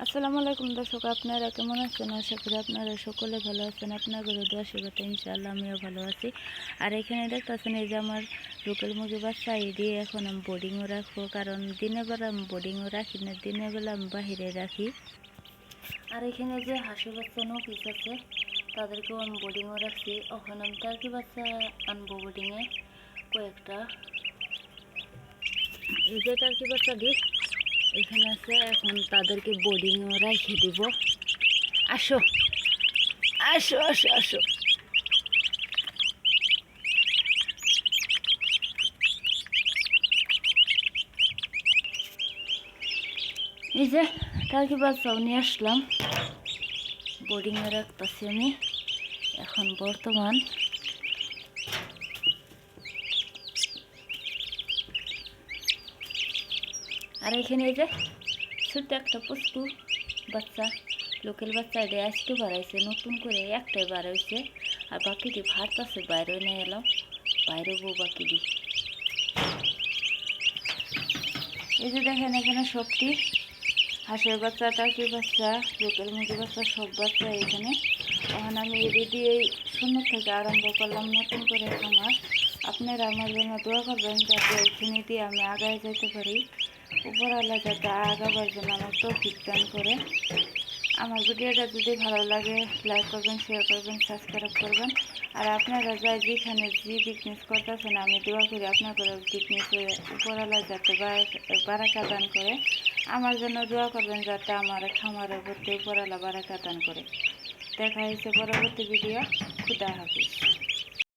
আসসালামু আলাইকুম দর্শক, আপনারা কেমন আছেন? আশা করি আপনারা সকলে ভালো আছেন। আপনাদের দোয়া আশীর্বাদে ইনশাআল্লাহ আমিও ভালো আছি। আর এখানে দেখতেছেন এই যে আমার লোকাল মুরগি বাচ্চা দিয়ে এখন আমি বোর্ডিংও রাখবো, কারণ দিনের বেলা আমি বোর্ডিংও রাখি না, দিনের বেলা আমি বাহিরে রাখি। আর এখানে যে হাঁসের বাচ্চা নকিস আছে তাদেরকেও আমি বোর্ডিংও রাখছি। ওখানে আমি টার্কি বাচ্চা আনবো বোর্ডিংয়ে কয়েকটা। এই যে টার্কি বাচ্চা দিই এখানে আছে, এখন তাদেরকে বোর্ডিংও রেখে দিব। আসো আসো আসো আসো। এই যে টার্কি বাচ্চাও নিয়ে আসলাম, বোর্ডিংয়ে রাখতেছি আমি এখন বর্তমান। আর এখানে এই যে ছোট্ট একটা পুষ্কু বাচ্চা, লোকাল বাচ্চা এটা আজকে বাড়াইছে, নতুন করে একটাই বাড়াইছে, আর বাকিটি ভাত আছে বাইরে নিয়ে এলাম, বাইরে বউ বাকিটি। এই যে দেখেন এখানে সবটি হাঁসের বাচ্চা, টার্কির বাচ্চা, লোকাল মুরগির বাচ্চা, সব বাচ্চা এখানে। এখন আমি এটি দিয়েই শূন্য থেকে আরম্ভ করলাম নতুন করে খামার। আপনারা আমার জন্য দোয়া করবেন যাতে এখানে দিয়ে আমি আগায় যেতে পারি, উপরওয়ালা যাতে আগাবার জন্য আমার তৌফিক দান করে। আমার ভিডিওটা যদি ভালো লাগে লাইক করবেন, শেয়ার করবেন, সাবস্ক্রাইব করবেন। আর আপনারা যাই যেখানে যে বিজনেস করতেছেন আমি দোয়া করি আপনাদের বিজনেসে উপরওয়ালা যাতে বারাকা দান করে। আমার জন্য দোয়া করবেন যাতে আমার খামারের প্রতি উপরওয়ালা বারাকা দান করে। দেখা হয়েছে পরবর্তী ভিডিও। খুদা হাফিজ।